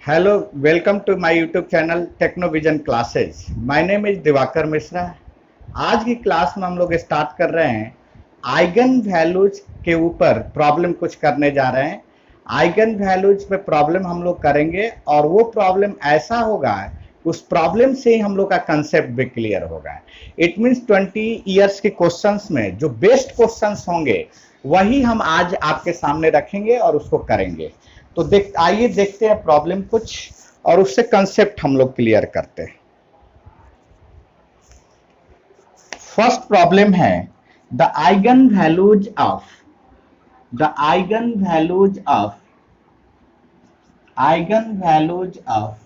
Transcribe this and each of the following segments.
Hello, welcome to my YouTube channel Technovision classes. My name is Diwakar Mishra. आज की class में हम लोग स्टार्ट कर रहे हैं आइगन वैल्यूज के ऊपर प्रॉब्लम कुछ करने जा रहे हैं। आइगन वैल्यूज पे प्रॉब्लम हम लोग करेंगे और वो प्रॉब्लम ऐसा होगा, उस प्रॉब्लम से ही हम लोग का कंसेप्ट भी क्लियर होगा। इट मीन्स 20 ईयर्स के क्वेश्चंस में जो बेस्ट क्वेश्चंस होंगे वही हम आज आपके सामने रखेंगे और उसको करेंगे। तो आइए देखते हैं प्रॉब्लम कुछ और उससे कंसेप्ट हम लोग क्लियर करते हैं। फर्स्ट प्रॉब्लम है the eigen values of the eigen values of eigen values of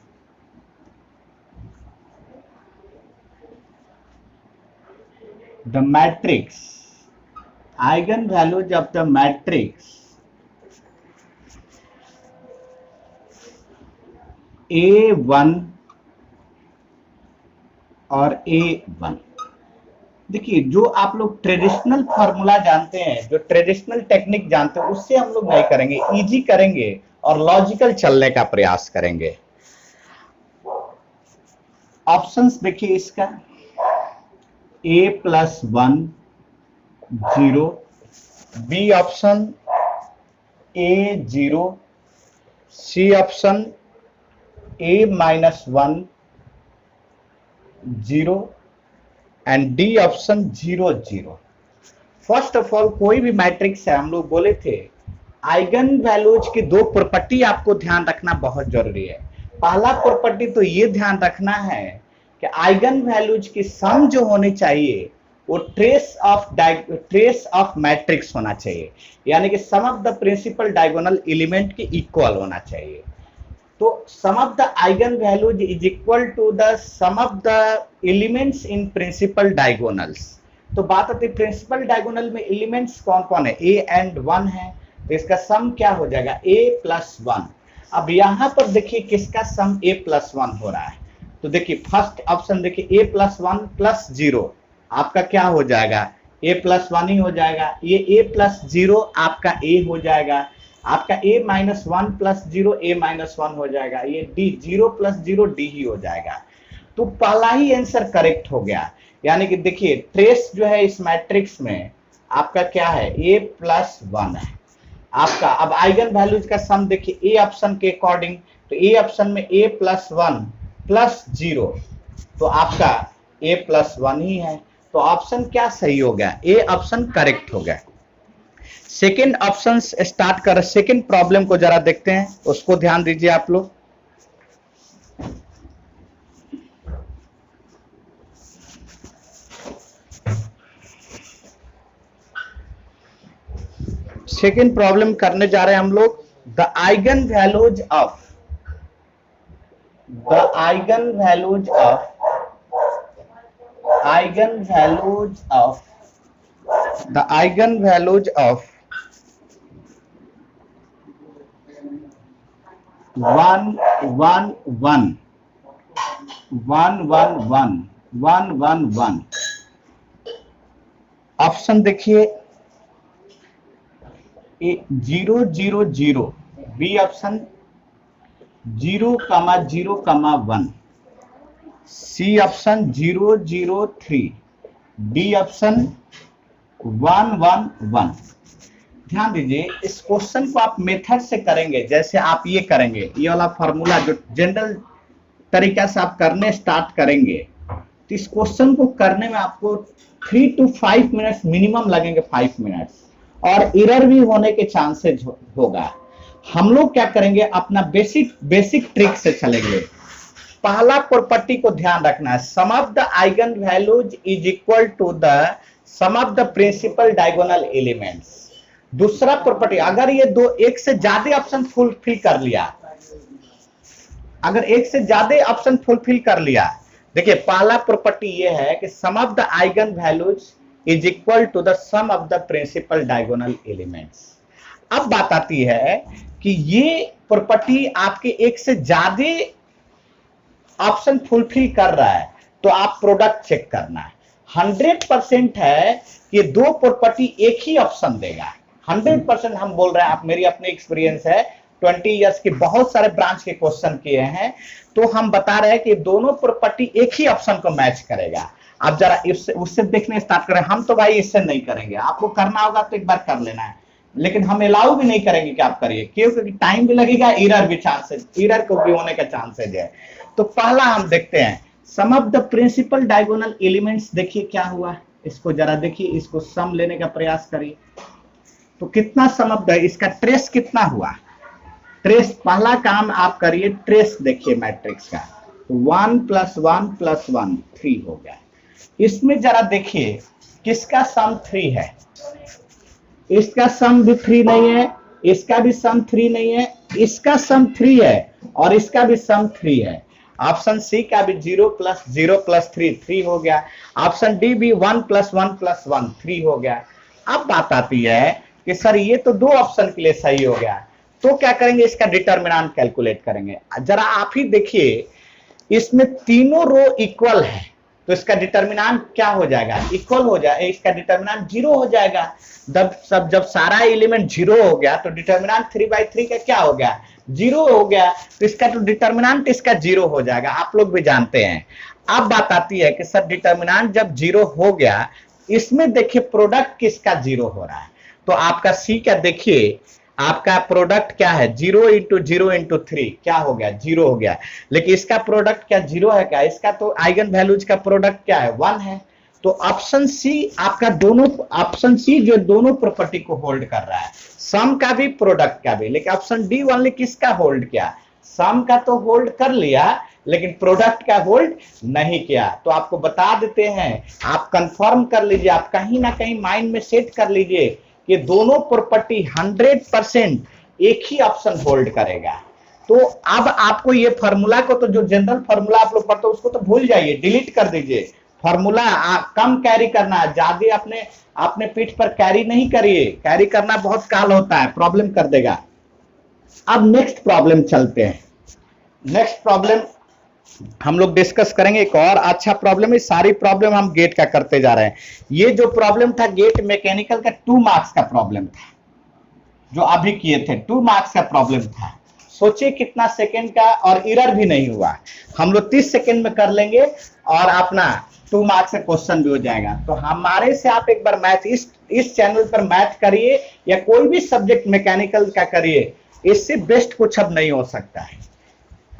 the matrix eigen values of the matrix A1 और A1। देखिए, जो आप लोग ट्रेडिशनल फार्मूला जानते हैं, जो ट्रेडिशनल टेक्निक जानते हैं, उससे हम लोग नहीं करेंगे, इजी करेंगे और लॉजिकल चलने का प्रयास करेंगे। ऑप्शंस देखिए इसका A+1 0, B option A0, C option A-1 0 and D option 0 0। First of all, कोई भी मैट्रिक्स है, हम लोग बोले थे आइगन वैल्यूज की दो प्रॉपर्टी आपको ध्यान रखना बहुत जरूरी है। पहला प्रॉपर्टी तो ये ध्यान रखना है कि आइगन वैल्यूज की सम जो होनी चाहिए वो ट्रेस ऑफ मैट्रिक्स होना चाहिए, यानी कि sum of the principal diagonal element के इक्वल होना चाहिए। तो sum of the eigen values is equal to the sum of the elements in principal diagonals. तो बात आती है प्रिंसिपल डायगोनल में एलिमेंट्स कौन कौन है, ए एंड 1 है, तो इसका सम क्या हो जाएगा A+1। अब यहां पर देखिए किसका सम A+1 हो रहा है, तो देखिए फर्स्ट ऑप्शन देखिए A+1 + 0 आपका क्या हो जाएगा, A+1 ही हो जाएगा। ये A+0 आपका A हो जाएगा, आपका A-1 + 0 A-1 हो जाएगा, ये D 0 + 0 D ही हो जाएगा। तो पहला ही आंसर करेक्ट हो गया, यानी कि देखिए ट्रेस जो है इस मैट्रिक्स में आपका क्या है A+1 है आपका। अब आइगन वैल्यूज का सम देखिए ए ऑप्शन के अकॉर्डिंग, तो ए ऑप्शन में A+1 + 0 तो आपका A+1 ही है, तो ऑप्शन क्या सही हो गया, ए ऑप्शन करेक्ट हो गया। सेकेंड ऑप्शन स्टार्ट कर, सेकेंड प्रॉब्लम को जरा देखते हैं, उसको ध्यान दीजिए आप लोग। सेकेंड प्रॉब्लम करने जा रहे हैं हम लोग the eigen values of the eigen values of eigen values of the eigen values of 1 1 1 1 1 1 1 1 1। Option देखिए 0 0 0, B option 0, 0, 1, C option 0 0 3, D option 1 1 1। ध्यान दीजिए, इस क्वेश्चन को आप मेथड से करेंगे, जैसे आप ये करेंगे, ये वाला फॉर्मूला जो जनरल तरीका से आप करने स्टार्ट करेंगे, तो इस क्वेश्चन को करने में आपको 3 to 5 मिनट्स मिनिमम लगेंगे, 5 मिनट्स, और एरर भी होने के चांसेस होगा। हम लोग क्या करेंगे, अपना बेसिक ट्रिक से चलेंगे। पहला प्रॉपर्टी को ध्यान रखना है, sum of the eigen values is equal to the sum of the principal diagonal elements. दूसरा प्रॉपर्टी, अगर ये दो एक से ज्यादा ऑप्शन फुलफिल कर लिया, अगर एक से ज्यादा ऑप्शन फुलफिल कर लिया, देखिए पहला प्रॉपर्टी ये है कि sum of the eigen values is equal to the sum of the principal diagonal elements. अब बात आती है कि ये प्रॉपर्टी आपके एक से ज्यादा ऑप्शन फुलफिल कर रहा है, तो आप प्रोडक्ट चेक करना है। 100% है कि दो प्रॉपर्टी एक ही ऑप्शन देगा, 100% हम बोल रहे हैं, आप मेरी अपनी एक्सपीरियंस है, 20 ईयर्स के बहुत सारे ब्रांच के क्वेश्चन किए हैं, तो हम बता रहे हैं कि दोनों प्रॉपर्टी एक ही ऑप्शन को मैच करेगा। अब जरा उससे देखने स्टार्ट करें। हम तो भाई इससे नहीं करेंगे, आपको करना होगा तो एक बार कर लेना है, लेकिन हम अलाउ भी नहीं करेंगे कि आप करिए, क्योंकि टाइम भी लगेगा, एरर भी चांसेस, एरर को भी होने का चांसेस है। तो पहला हम देखते हैं sum of the principal diagonal elements. देखिए क्या हुआ, इसको जरा देखिए, इसको सम लेने का प्रयास करिए। तो कितना सम ऑफ द, इसका ट्रेस कितना हुआ, ट्रेस पहला काम आप करिए, ट्रेस देखिए मैट्रिक्स का। 1 + 1 + 1 3 हो गया। इसमें जरा देखिए किसका सम 3 है, इसका सम भी 3 नहीं है, इसका भी सम 3 नहीं है, इसका सम 3 है और इसका भी सम 3 है। ऑप्शन सी का भी 0 + 0 + 3 3 हो गया। ऑप्शन डी भी 1 + 1 + 1 3 हो गया। अब बात आती है कि सर ये तो दो ऑप्शन के लिए सही हो गया, तो क्या करेंगे, इसका डिटर्मिनेंट कैलकुलेट करेंगे। जरा आप ही देखिए, इसमें तीनों रो इक्वल है, तो इसका डिटर्मिनेंट क्या हो जाएगा, इक्वल हो जाए, इसका डिटर्मिनेंट 0 हो जाएगा। जब सारा एलिमेंट 0 हो गया तो डिटर्मिनेंट 3/3 का क्या हो गया, 0 हो गया। तो इसका तो डिटर्मिनेंट इसका 0 हो जाएगा, आप लोग भी जानते हैं। अब बात आती है कि सर डिटर्मिनेंट जब 0 हो गया, इसमें देखिए प्रोडक्ट किसका 0 हो रहा है। तो आपका सी का देखिए, आपका प्रोडक्ट क्या है, 0 × 0 × 3 क्या हो गया, 0 हो गया। लेकिन इसका प्रोडक्ट क्या 0 है क्या, इसका तो आइगन वैल्यूज का प्रोडक्ट क्या है, 1 है। तो ऑप्शन सी आपका दोनों, ऑप्शन सी जो दोनों प्रॉपर्टी को होल्ड कर रहा है, सम का भी प्रोडक्ट का भी। लेकिन ऑप्शन डी ओनली किसका होल्ड किया, सम का तो होल्ड कर लिया लेकिन प्रोडक्ट का होल्ड नहीं किया। तो आपको बता देते हैं, आप कंफर्म कर लीजिए, आप कहीं ना कहीं माइंड में सेट कर लीजिए कि दोनों प्रॉपर्टी 100% एक ही ऑप्शन होल्ड करेगा। तो अब आपको ये फार्मूला को, तो जो जनरल फार्मूला आप लोग पढ़ते हो उसको तो भूल जाइए, डिलीट कर दीजिए। फार्मूला कम कैरी करना, ज्यादा अपने पीठ पर कैरी नहीं करिए, कैरी करना बहुत काल होता है, प्रॉब्लम कर देगा। अब नेक्स्ट प्रॉब्लम चलते हैं। नेक्स्ट प्रॉब्लम हम लोग डिस्कस करेंगे, एक और अच्छा प्रॉब्लम है। सारी प्रॉब्लम हम गेट का करते जा रहे हैं। ये जो प्रॉब्लम था गेट मैकेनिकल का 2 मार्क्स का प्रॉब्लम था, जो अभी किए थे 2 मार्क्स का प्रॉब्लम था। सोचिए कितना सेकंड का, और एरर भी नहीं हुआ। हम लोग 30 सेकंड में कर लेंगे और अपना 2 मार्क्स का क्वेश्चन भी हो जाएगा। तो हमारे से आप एक बार मैथ इस चैनल पर मैथ करिए, या कोई भी सब्जेक्ट मैकेनिकल का करिए, इससे बेस्ट कुछ अब नहीं हो सकता है।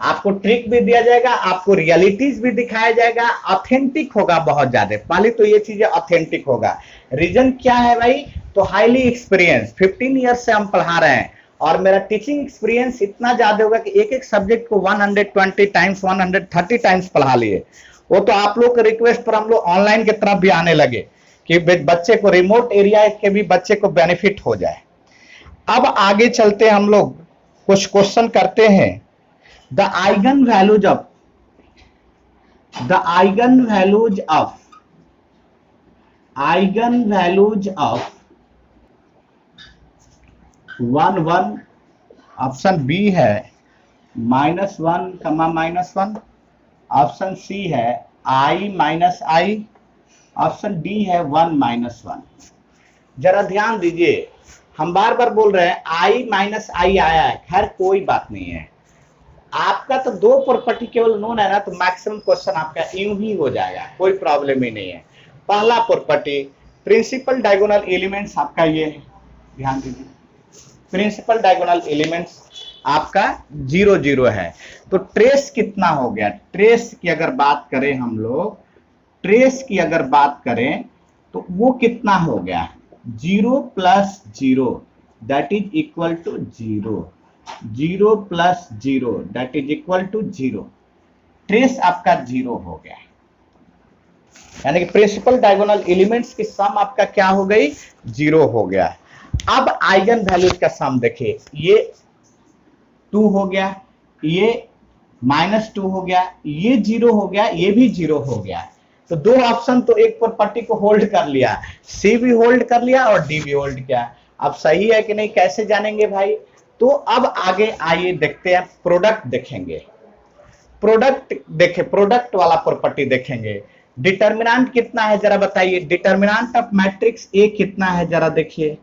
आपको ट्रिक भी दिया जाएगा, आपको रियलिटीज भी दिखाया जाएगा, ऑथेंटिक होगा बहुत ज्यादा। पहले तो ये चीजें ऑथेंटिक होगा। रीजन क्या है भाई, तो हाईली एक्सपीरियंस, 15 ईयर्स से हम पढ़ा रहे हैं और मेरा टीचिंग एक्सपीरियंस इतना ज्यादा होगा कि एक एक सब्जेक्ट को 120 टाइम्स 130 टाइम्स पढ़ा लिए। वो तो आप लोग के रिक्वेस्ट पर हम लोग ऑनलाइन की तरफ भी आने लगे कि बच्चे को, रिमोट एरिया के भी बच्चे को बेनिफिट हो जाए। अब आगे चलते हम लोग कुछ क्वेश्चन करते हैं। The eigenvalues of 1 1, option B है -1, -1, ऑप्शन सी है i - i, ऑप्शन डी है 1 - 1। जरा ध्यान दीजिए, हम बार बार बोल रहे हैं i - i आया है, खैर कोई बात नहीं है। आपका तो 2 प्रॉपर्टी केवल नोन है ना, तो मैक्सिमम क्वेश्चन आपका यूं ही हो जाएगा, कोई प्रॉब्लम ही नहीं है। पहला प्रॉपर्टी प्रिंसिपल डायगोनल एलिमेंट्स आपका ये है, ध्यान दीजिए, प्रिंसिपल डायगोनल एलिमेंट्स आपका 0 0 है। तो ट्रेस कितना हो गया, ट्रेस की अगर बात करें हम लोग, ट्रेस की अगर बात करें तो वो कितना हो गया, 0 + 0 that is equal to 0, 0 + 0 that is equal to 0। Trace आपका 0 हो गया, यानी कि प्रिंसिपल डायगोनल एलिमेंट्स की सम आपका क्या हो गई, 0 हो गया। अब आइगन वैल्यूज का सम देखिए, ये 2 हो गया, ये -2 हो गया, ये 0 हो गया, ये भी 0 हो गया। तो 2 ऑप्शन तो एक प्रॉपर्टी को होल्ड कर लिया, सी भी होल्ड कर लिया और डी भी होल्ड किया। अब सही है कि नहीं कैसे जानेंगे भाई, तो अब आगे आइए देखते हैं, प्रोडक्ट देखेंगे। प्रोडक्ट देखे, प्रोडक्ट वाला प्रॉपर्टी देखेंगे। डिटर्मिनेंट कितना है जरा बताइए, डिटर्मिनेंट ऑफ मैट्रिक्स ए कितना है जरा देखिए,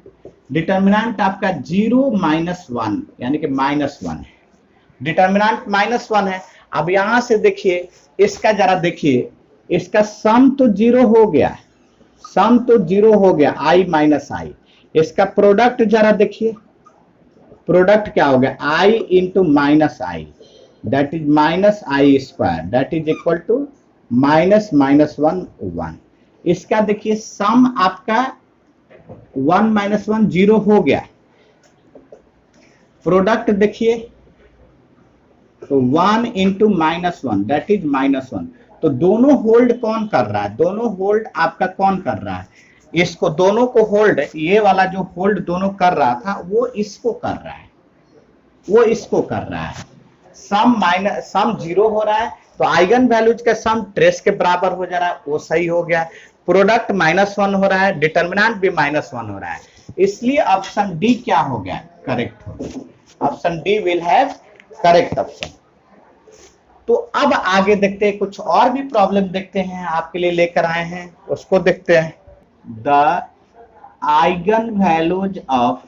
डिटर्मिनेंट आपका 0 माइनस 1 यानी कि -1 है, डिटर्मिनेंट -1 है। अब यहां से देखिए इसका जरा देखिए, इसका सम तो 0 हो गया, सम तो 0 हो गया i माइनस आई। इसका प्रोडक्ट जरा देखिए, प्रोडक्ट क्या हो गया i into minus i, that is minus i square, that is equal to minus minus 1 1। इसका देखिए सम आपका 1 माइनस 1 0 हो गया, प्रोडक्ट देखिए तो 1 इंटू -1 दैट इज -1। तो दोनों होल्ड कौन कर रहा है, दोनों होल्ड आपका कौन कर रहा है, इसको दोनों को होल्ड, ये वाला जो होल्ड दोनों कर रहा था वो इसको कर रहा है, वो इसको कर रहा है। सम 0 हो रहा है तो आइगन वैल्यूज का सम ट्रेस के बराबर हो जा रहा है, वो सही हो गया। प्रोडक्ट -1 हो रहा है, डिटर्मिनेंट भी -1 हो रहा है, इसलिए ऑप्शन डी क्या हो गया, करेक्ट हो गया। Option D will have correct option. तो अब आगे देखते हैं, कुछ और भी प्रॉब्लम देखते हैं, आपके लिए लेकर आए हैं, उसको देखते हैं। The eigen values of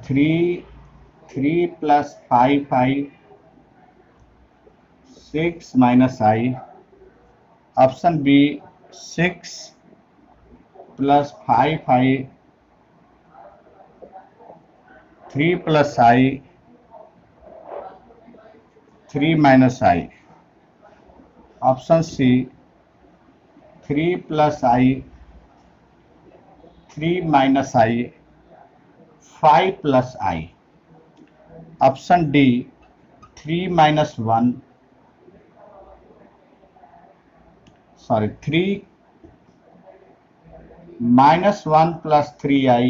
3 plus 5 6 minus I, option B 6 plus 5 3 plus I 3 minus I, option C 3 plus I 3 minus I 5 plus I, option D 3 minus 1 3 minus 1 plus 3I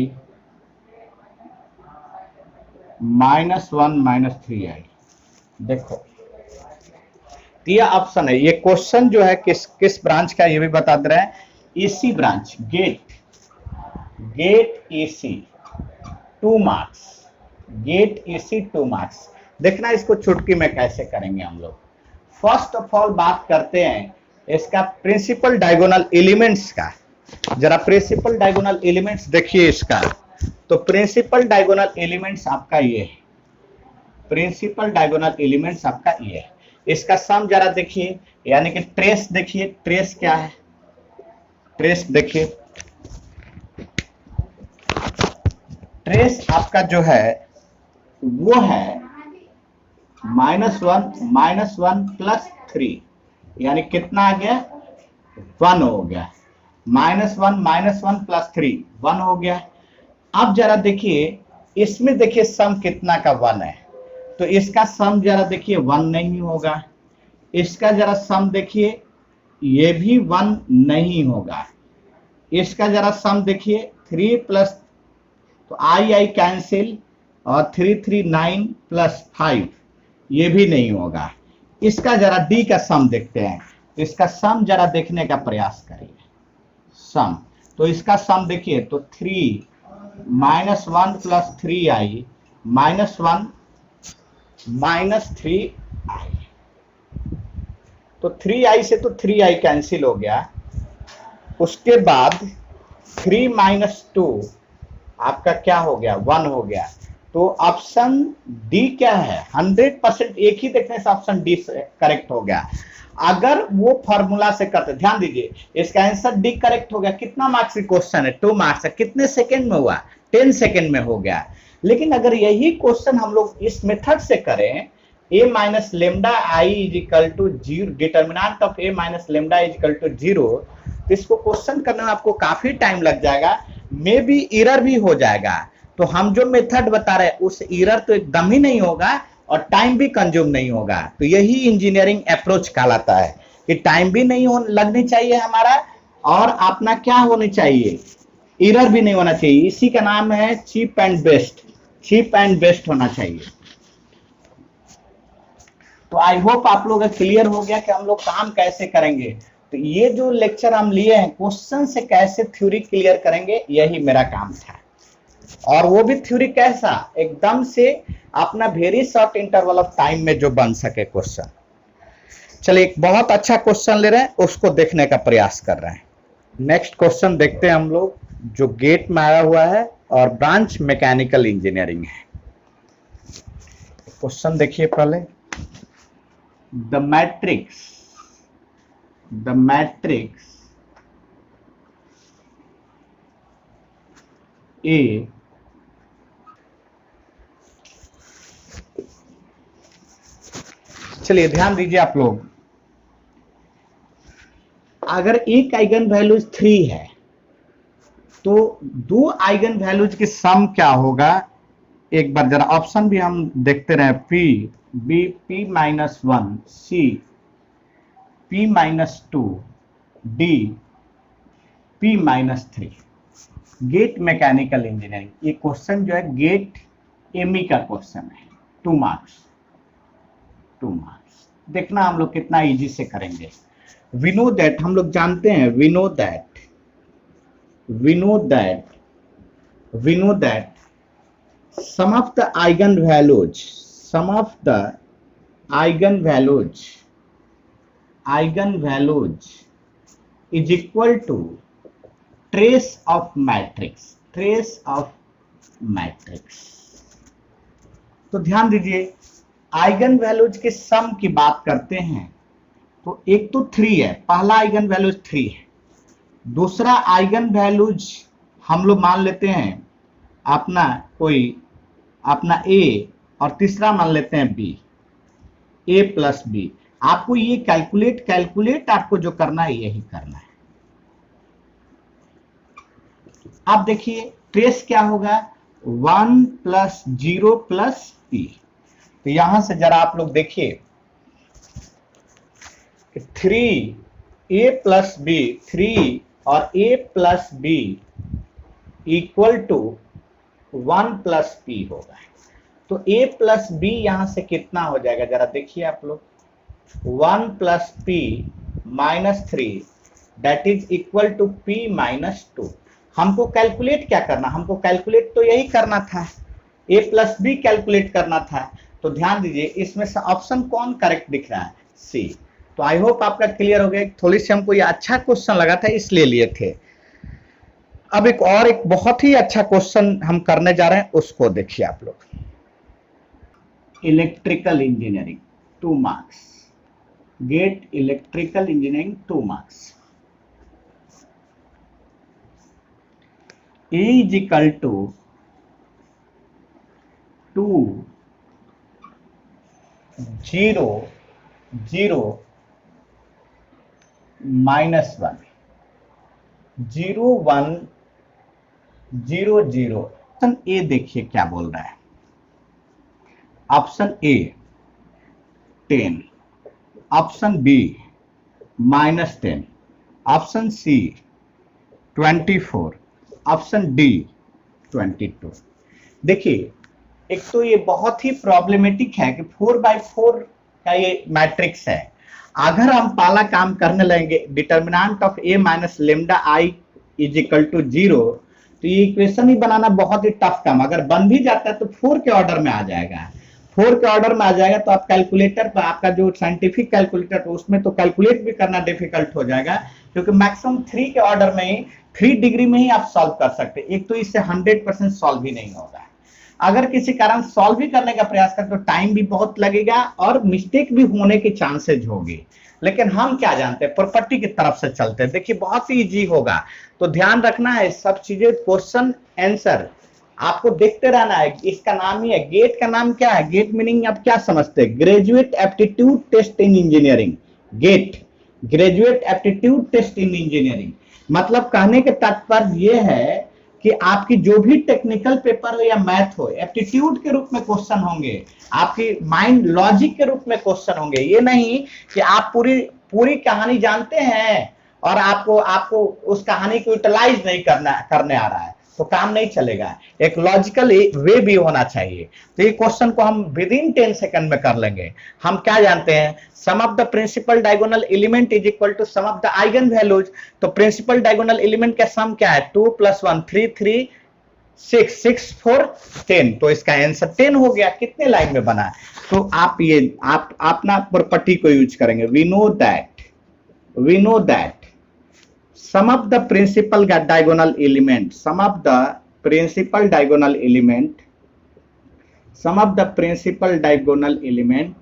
minus 1 minus 3I। देखो ये option है, ये question जो है किस branch का ये भी बता दे रहे हैं, EC branch, GATE EC 2 marks, GATE EC 2 marks. देखना इसको चुटकी में कैसे करेंगे हम लोग। फर्स्ट ऑफ ऑल बात करते हैं इसका प्रिंसिपल डायगोनल एलिमेंट्स का। जरा प्रिंसिपल डायगोनल एलिमेंट्स देखिए इसका, तो प्रिंसिपल डायगोनल एलिमेंट्स आपका ये है, प्रिंसिपल डायगोनल एलिमेंट्स आपका ये है। इसका सम जरा देखिए, यानी कि ट्रेस देखिए, ट्रेस क्या है, ट्रेस देखिए, ट्रेस आपका जो है वो है -1 प्लस 3, यानी कितना आ गया, 1 हो गया। -1 प्लस 3 1 हो गया। अब जरा देखिए इसमें, देखिए सम कितना का 1 है, तो इसका सम जरा देखिए 1 नहीं होगा। इसका जरा सम देखिए, ये भी 1 नहीं होगा। इसका जरा सम देखिए 3 प्लस, तो आई कैंसिल, और 3 3 9 प्लस 5 ये भी नहीं होगा। इसका जरा डी का सम देखते हैं, इसका सम जरा देखने का प्रयास करिए, सम। तो इसका सम देखिए तो 3 -1 प्लस 3i -1 माइनस 3i, तो 3i से तो 3i कैंसिल हो गया। उसके बाद 3 माइनस 2 आपका क्या हो गया, 1 हो गया। तो ऑप्शन डी क्या है, 100% एक ही देखने से ऑप्शन डी करेक्ट हो गया। अगर वो फॉर्मूला से करते, ध्यान दीजिए इसका आंसर डी करेक्ट हो गया। कितना मार्क्स की क्वेश्चन है, 2 मार्क्स है, कितने सेकंड में हुआ, 10 सेकंड में हो गया। लेकिन अगर यही क्वेश्चन हम लोग इस मेथड से करें, a minus lambda I is equal to 0, determinant of a minus lambda is equal to 0, तो इसको क्वेश्चन करने में आपको काफी टाइम लग जाएगा, मे बी एरर भी हो जाएगा। तो हम जो मेथड बता रहे हैं उस एरर तो एकदम ही नहीं होगा और टाइम भी कंज्यूम नहीं होगा। तो यही इंजीनियरिंग अप्रोच कहलाता है कि टाइम भी नहीं लगनी चाहिए हमारा, और अपना क्या होनी चाहिए, एरर भी नहीं होना चाहिए। इसी का नाम है cheap and best, cheap and best होना चाहिए। तो आई होप आप लोग क्लियर हो गया कि हम लोग काम कैसे करेंगे। तो ये जो लेक्चर हम लिए हैं, क्वेश्चन से कैसे थ्योरी क्लियर करेंगे, यही मेरा काम था। और वो भी थ्योरी कैसा, एकदम से अपना very short interval of time में जो बन सके क्वेश्चन। चलिए एक बहुत अच्छा क्वेश्चन ले रहे हैं, उसको देखने का प्रयास कर रहे हैं। नेक्स्ट क्वेश्चन देखते हैं हम लोग, जो गेट में आया हुआ है और ब्रांच मैकेनिकल इंजीनियरिंग है। क्वेश्चन देखिए पहले, द मैट्रिक्स ए चलिए ध्यान दीजिए आप लोग, अगर एक आइगन वैल्यूज 3 है तो दो आइगन वैल्यूज के सम क्या होगा, एक बार जरा ऑप्शन भी हम देखते रहे, P B P minus 1, C P minus 2, D P minus 3। GATE mechanical engineering, ये क्वेश्चन जो है गेट एमई का क्वेश्चन है, 2 मार्क्स। देखना हम लोग कितना इजी से करेंगे। वी नो दैट, हम लोग जानते हैं, we know that sum of the eigen values is equal to trace of matrix. तो ध्यान दीजिए, आइगन वैल्यूज के सम की बात करते हैं तो एक तो 3 है, पहला आइगन वैल्यूज 3 है, दूसरा आइगन वैल्यूज हम लोग मान लेते हैं अपना ए, और तीसरा मान लेते हैं बी, ए प्लस बी। आपको ये कैलकुलेट आपको जो करना है यही करना है। अब देखिए ट्रेस क्या होगा, 1 प्लस 0 प्लस पी। तो यहां से जरा आप लोग देखिए, 3a प्लस बी, 3 और a plus B equal to 1 plus P होगा। तो a प्लस बी यहां से कितना हो जाएगा, जरा देखिए आप लोग, 1 plus P minus 3 that is equal to p minus 2। हमको कैलकुलेट क्या करना, हमको कैलकुलेट तो यही करना था, a प्लस बी कैलकुलेट करना था। तो ध्यान दीजिए इसमें से ऑप्शन कौन करेक्ट दिख रहा है, सी। तो आई होप आपका क्लियर हो गया। थोड़ी सी हमको ये अच्छा क्वेश्चन लगा था इसलिए लिए थे। अब एक बहुत ही अच्छा क्वेश्चन हम करने जा रहे हैं, उसको देखिए आप लोग। Electrical engineering 2 marks, GATE electrical engineering 2 marks. A is equal to 2 0 0 minus 1 0 1 0 0। Option A देखिए क्या बोल रहा है, option A 10, option B -10, option C 24, option D 22। देखिए एक तो ये बहुत ही प्रॉब्लमेटिक है कि 4x4 का ये मैट्रिक्स है। अगर हम पहला काम करने लगेंगे, determinant of a minus lambda I is equal to 0, तो ये इक्वेशन ही बनाना बहुत ही टफ काम। अगर बन भी जाता है तो 4 के ऑर्डर में आ जाएगा, 4 के ऑर्डर में आ जाएगा तो आप कैलकुलेटर पर, आपका जो साइंटिफिक कैलकुलेटर उसमें तो कैलकुलेट भी करना डिफिकल्ट हो जाएगा, क्योंकि मैक्सिमम 3 के ऑर्डर में ही, 3 डिग्री में ही आप सॉल्व कर सकते। एक तो इससे 100% सॉल्व ही नहीं होगा। अगर किसी कारण सॉल्व भी करने का प्रयास करें तो टाइम भी बहुत लगेगा और मिस्टेक भी होने की चांसेज होगी। लेकिन हम क्या जानते हैं, प्रॉपर्टी की तरफ से चलते हैं। देखिए बहुत ही इजी होगा, तो ध्यान रखना है सब चीजें, क्वेश्चन आंसर आपको देखते रहना है। इसका नाम ही है, गेट का नाम क्या है, गेट मीनिंग आप क्या समझते हैं, graduate aptitude test in engineering. GATE graduate aptitude test in engineering मतलब कहने के तात्पर्य यह है कि आपकी जो भी टेक्निकल पेपर हो या मैथ हो, एप्टीट्यूड के रूप में क्वेश्चन होंगे, आपकी माइंड लॉजिक के रूप में क्वेश्चन होंगे। ये नहीं कि आप पूरी कहानी जानते हैं और आपको उस कहानी को यूटिलाइज नहीं करने आ रहा है, तो काम नहीं चलेगा। एक लॉजिकल वे भी होना चाहिए। तो ये क्वेश्चन को हम विद इन 10 सेकंड में कर लेंगे। हम क्या जानते हैं, sum of the principal diagonal element is equal to sum of the eigen values. तो प्रिंसिपल डायगोनल एलिमेंट का सम क्या है, 2 + 1 3 3 6 6 4 10, तो इसका आंसर 10 हो गया। कितने लाइन में बना है? तो आप ये आप ना प्रॉपर्टी को यूज करेंगे। We know that sum of the principal diagonal element, sum of the principal diagonal element, sum of the principal diagonal element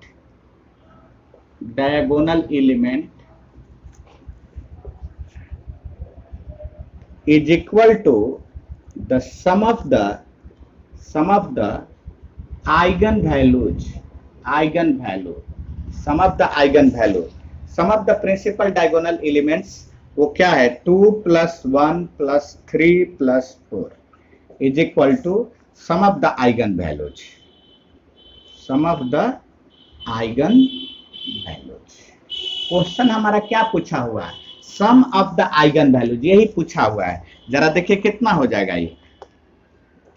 is equal to the sum of the eigenvalues, sum of the principal diagonal elements वो क्या है? 2 + 1 + 3 + 4 is equal to sum of the eigenvalues, question हमारा क्या पूछा हुआ है? Sum of the eigen values, यही पूछा हुआ है। जरा देखिए कितना हो जाएगा, ये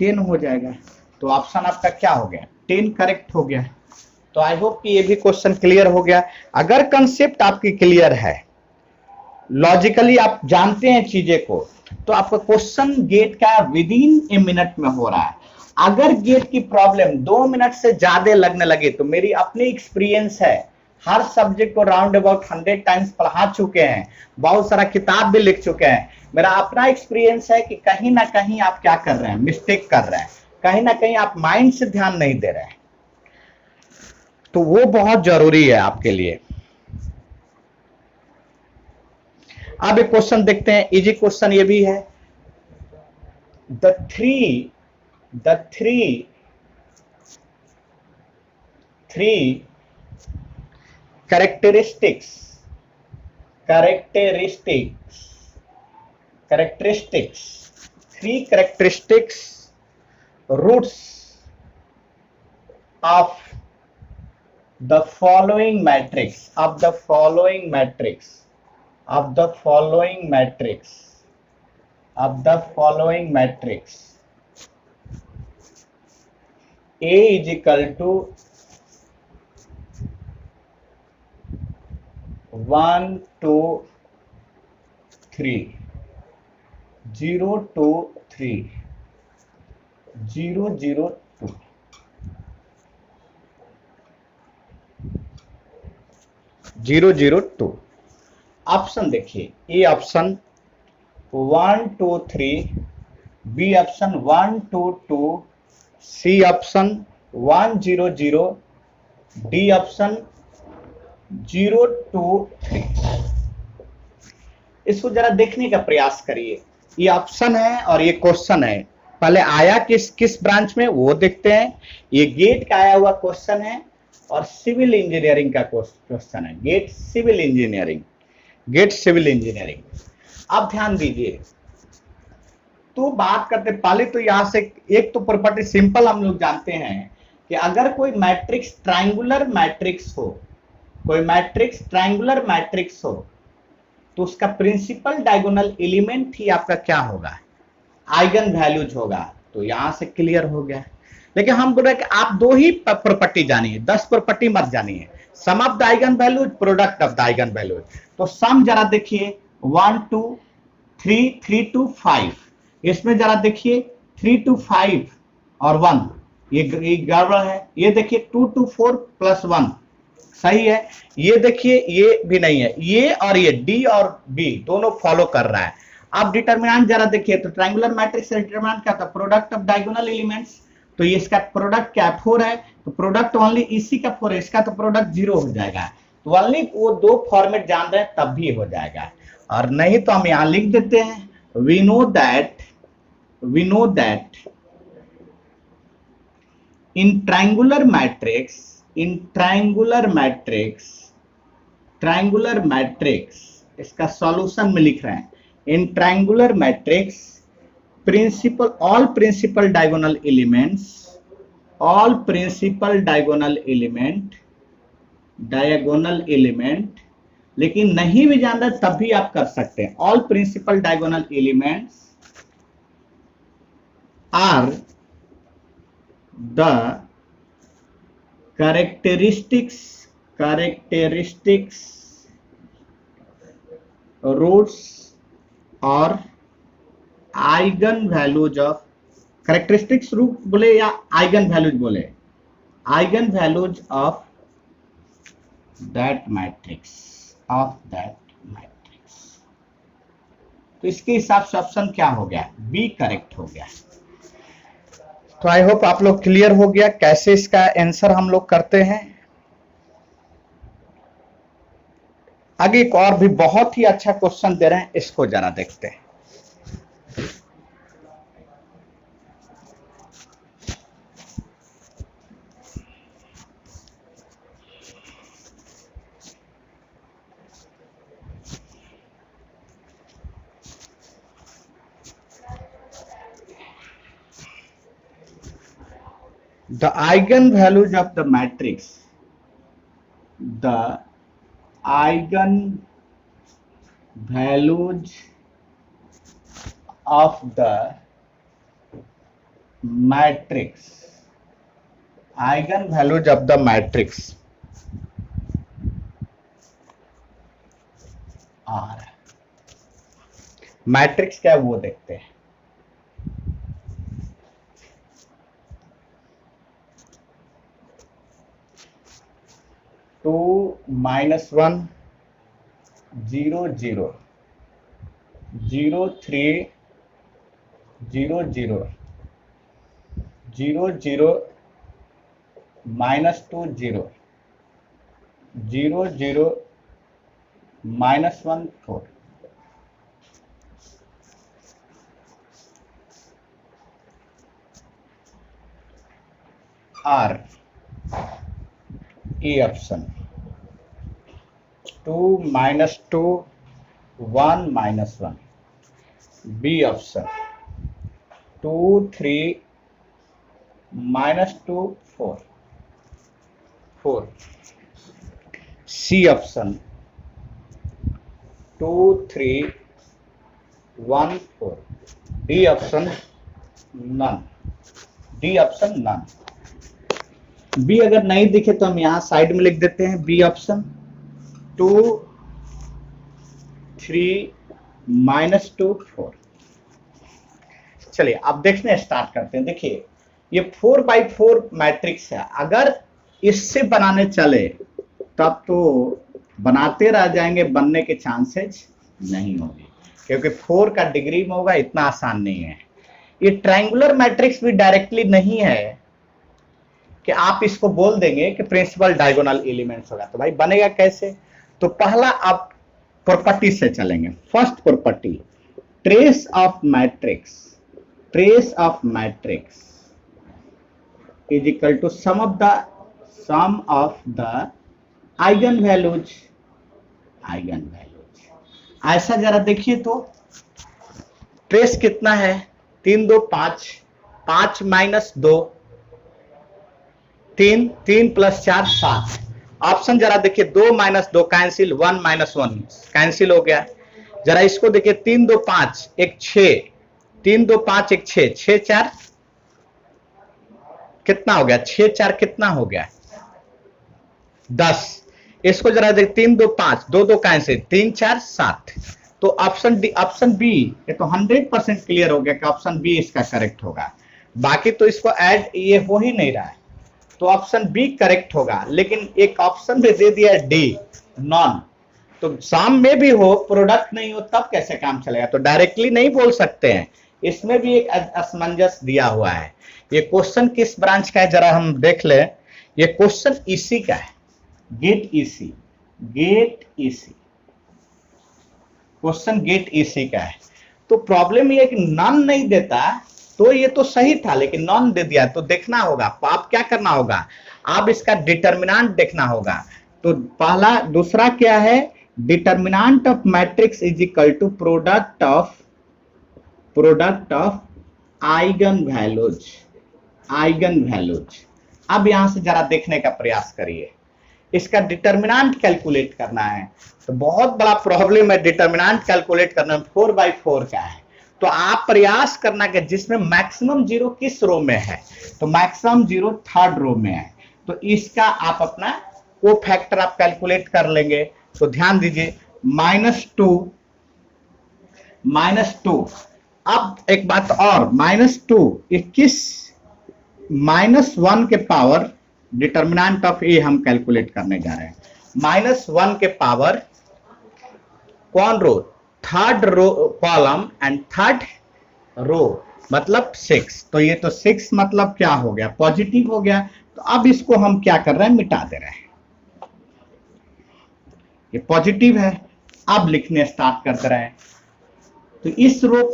10 हो जाएगा। तो ऑप्शन आपका क्या हो गया? 10 करेक्ट हो गया। तो आई होप कि ये भी क्वेश्चन क्लियर हो गया। अगर कंसेप्ट आपकी क्लियर है, लॉजिकली आप जानते हैं चीजें को, तो आपका क्वेश्चन गेट का विद इन ए मिनट में हो रहा है। अगर गेट की प्रॉब्लम 2 मिनट से ज्यादा लगने लगे, तो मेरी अपनी एक्सपीरियंस है, हर सब्जेक्ट को राउंड अबाउट 100 टाइम्स पढ़ा चुके हैं, बहुत सारा किताब भी लिख चुके हैं। मेरा अपना एक्सपीरियंस है कि कहीं ना कहीं आप क्या कर रहे हैं? मिस्टेक कर रहे हैं, कहीं ना कहीं आप माइंड से ध्यान नहीं दे रहे हैं। तो वो बहुत जरूरी है आपके लिए। अब एक क्वेश्चन देखते हैं, इजी क्वेश्चन ये भी है। The three characteristics roots of the following matrix A is equal to 1 2 3 0 2 3 0 0 2 0 0 2। Option देखिए, A option 1 2 3, B option 1 2 2, C option 1 0 0, D option 0 2 3। इसको जरा देखने का प्रयास करिए। ये ऑप्शन है और ये क्वेश्चन है। पहले आया किस ब्रांच में वो देखते हैं। ये गेट का आया हुआ क्वेश्चन है और सिविल इंजीनियरिंग का क्वेश्चन है। GATE civil engineering. अब ध्यान दीजिए, तो बात करते पहले तो यहां से एक तो प्रॉपर्टी सिंपल हम लोग जानते हैं कि अगर कोई मैट्रिक्स ट्रायंगुलर मैट्रिक्स हो तो उसका प्रिंसिपल डायगोनल एलिमेंट ही आपका क्या होगा? आइगन वैल्यूज होगा। तो यहां से क्लियर हो गया। लेकिन हम बोल रहे हैं कि आप 2 ही प्रॉपर्टी जानिए, 10 प्रॉपर्टी मत जानिए। Sum of the eigen values, product of the eigen values. तो सम जरा देखिए 1 2 3 3 2 5, इसमें जरा देखिए 3 2 5 और 1, ये गड़बड़ है। ये देखिए 2 2 4 + 1 सही है। ये देखिए ये भी नहीं है। ये और ये डी और बी दोनों फॉलो कर रहा है। अब डिटरमिनेंट जरा देखिए, तो ट्रायंगुलर मैट्रिक्स का डिटरमिनेंट क्या था? Product of diagonal elements. तो ये इसका प्रोडक्ट क्या है? 4 है। तो प्रोडक्ट ओनली इसी का 4 है, इसका तो प्रोडक्ट 0 हो जाएगा। तो ओनली वो 2 फॉर्मेट जान रहे हैं तब भी हो जाएगा, और नहीं तो हम यहां लिख देते हैं we know that in triangular matrix इसका सॉल्यूशन में लिख रहे हैं। In triangular matrix all principal diagonal element, लेकिन नहीं भी जान रहे तब भी आप कर सकते हैं। All principal diagonal elements are the characteristics roots or eigen values of characteristics root बोले या आइगन वैल्यूज बोले, eigen values of that matrix, of that matrix. तो इसके हिसाब से ऑप्शन क्या हो गया, बी करेक्ट हो गया। तो आई होप आप लोग क्लियर हो गया कैसे इसका आंसर हम लोग करते हैं। आगे एक और भी बहुत ही अच्छा क्वेश्चन दे रहे हैं, इसको जरा देखते हैं। The eigenvalues of the matrix, the eigenvalues of the matrix, eigenvalues of the matrix are, matrix क्या है वो देखते हैं। To -1 0 0 0 3 0 0 0 0 -2 0 0 0 -1 4 are A option 2 -2 1 -1, B option 2 3 -2 4 4, C option 2 3 1 4, D option none, D option none. B अगर नहीं दिखे तो हम यहां साइड में लिख देते हैं, बी ऑप्शन 2 3 -2 4। चलिए अब देखने स्टार्ट करते हैं। देखिए ये 4x4 मैट्रिक्स है, अगर इससे बनाने चले तब तो बनाते रह जाएंगे, बनने के चांसेस नहीं होंगे, क्योंकि 4 का डिग्री में होगा, इतना आसान नहीं है। ये ट्रायंगुलर मैट्रिक्स भी डायरेक्टली नहीं है कि आप इसको बोल देंगे कि प्रिंसिपल डायगोनल एलिमेंट्स होगा। तो भाई बनेगा कैसे, तो पहला आप प्रॉपर्टी से चलेंगे। First property, trace of matrix, trace of matrix is equal to sum of the eigen values, eigen values. ऐसा जरा देखिए तो ट्रेस कितना है, 3 2 5, 5 -2 3, 3 + 4 7। ऑप्शन जरा देखिए, 2 -2 कैंसिल, 1 -1 कैंसिल हो गया। जरा इसको देखिए, 3 2 5 1 6, 3 2 5 1 6, 6 4 कितना हो गया, 6 4 कितना हो गया 10। इसको जरा देख, 3 2 5 2 2 कैंसिल, 3 4 7। तो ऑप्शन डी, ऑप्शन बी, ये तो 100% क्लियर हो गया कि ऑप्शन बी इसका करेक्ट होगा। बाकी तो इसको ऐड ये हो ही नहीं रहा है, तो ऑप्शन बी करेक्ट होगा। लेकिन एक ऑप्शन में दे दिया डी, नॉन। तो सम में भी हो, प्रोडक्ट नहीं हो, तब कैसे काम चलेगा। तो डायरेक्टली नहीं बोल सकते हैं, इसमें भी एक असमंजस दिया हुआ है। ये क्वेश्चन किस ब्रांच का है जरा हम देख ले। ये क्वेश्चन ईसी का है, GATE EC, GATE EC, question GATE EC का है। तो प्रॉब्लम ये है कि नॉन नहीं देता, तो ये तो सही था, लेकिन नॉन दे दिया। तो देखना होगा, आप क्या करना होगा, आप इसका डिटर्मिनेंट देखना होगा। तो पहला, दूसरा क्या है, determinant of matrix is equal to product of eigen values, eigen values. अब यहां से जरा देखने का प्रयास करिए, इसका डिटर्मिनेंट कैलकुलेट करना है। तो बहुत बड़ा प्रॉब्लम है डिटर्मिनेंट कैलकुलेट करना, 4x4 का है। तो आप प्रयास करना कि जिसमें मैक्सिमम जीरो किस रो में है, तो मैक्सिमम जीरो थर्ड रो में है। तो इसका आप अपना को फैक्टर आप कैलकुलेट कर लेंगे। तो ध्यान दीजिए, -2 अब एक बात और, -2 21 -1 के पावर, डिटर्मिनेंट ऑफ ए हम कैलकुलेट करने जा रहे हैं। -1 के पावर कौन row, third row column and third row मतलब 6। तो ये तो 6 मतलब क्या हो गया, पॉजिटिव हो गया। तो अब इसको हम क्या कर रहे हैं, मिटा दे रहे हैं। ये पॉजिटिव है, अब लिखने स्टार्ट कर दे रहे हैं। तो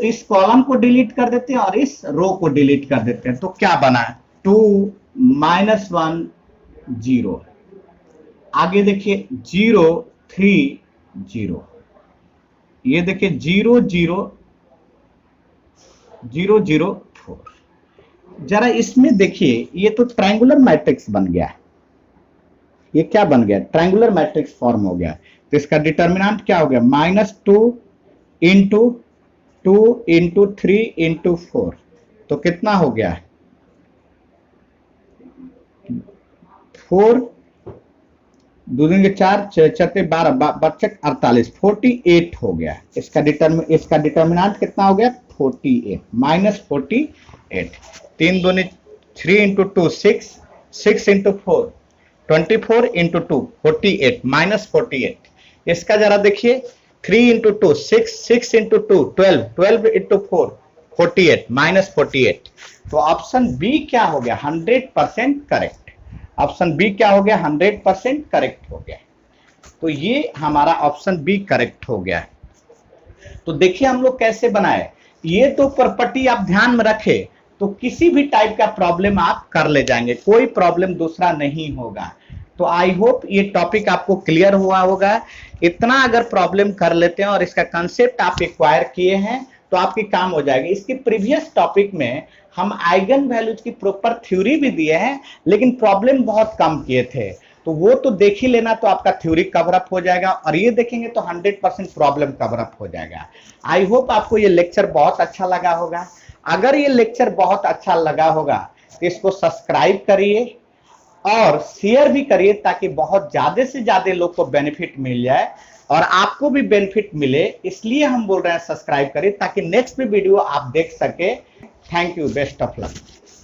इस कॉलम को डिलीट कर देते हैं और इस रो को डिलीट कर देते हैं। तो क्या बना, 2 -1 0, आगे देखिए 0 3 0, ये देखिए 0 0 0 0 4। जरा इसमें देखिए, ये तो ट्रायंगुलर मैट्रिक्स बन गया है। ये क्या बन गया, ट्रायंगुलर मैट्रिक्स फॉर्म हो गया। तो इसका डिटर्मिनेंट क्या हो गया, -2 इंटू 2 इंटू 3 इंटू 4। तो कितना हो गया, 4 दूसरे के 4 चौथे 12 बच्चे 48, 48 हो गया। इसका डिटर्मिनेंट कितना हो गया, 48 -48। 3 दूनी 3 इंटू 2 6, 6 इंटू 4 24 इंटू 2 48 -48। इसका जरा देखिए, 3 इंटू 2 6, 6 इंटू 2 12, 12 इंटू 4 48 -48। तो ऑप्शन बी क्या हो गया, 100% करेक्ट। ऑप्शन बी क्या हो गया, 100% करेक्ट हो गया। तो ये हमारा ऑप्शन बी करेक्ट हो गया। तो देखिए हम लोग कैसे बनाए, ये तो प्रॉपर्टी आप ध्यान में रखे तो किसी भी टाइप का प्रॉब्लम आप कर ले जाएंगे, कोई प्रॉब्लम दूसरा नहीं होगा। तो आई होप ये टॉपिक आपको क्लियर हुआ होगा। इतना अगर प्रॉब्लम कर लेते हैं और इसका कंसेप्ट आप एक्वायर किए हैं तो आपकी काम हो जाएगी। इसके प्रीवियस टॉपिक में हम आइगन वैल्यूज की प्रॉपर थ्योरी भी दिए हैं, लेकिन प्रॉब्लम बहुत कम किए थे। तो वो तो देख ही लेना, तो आपका थ्योरी कवर अप हो जाएगा, और ये देखेंगे तो 100% प्रॉब्लम कवर अप हो जाएगा। आई होप आपको ये लेक्चर बहुत अच्छा लगा होगा। अगर ये लेक्चर बहुत अच्छा लगा होगा तो इसको सब्सक्राइब करिए और शेयर भी करिए, ताकि बहुत ज्यादा से ज्यादा लोग को बेनिफिट मिल जाए और आपको भी बेनिफिट मिले। इसलिए हम बोल रहे हैं सब्सक्राइब करिए, ताकि नेक्स्ट भी वीडियो आप देख सके। Thank you, best of luck.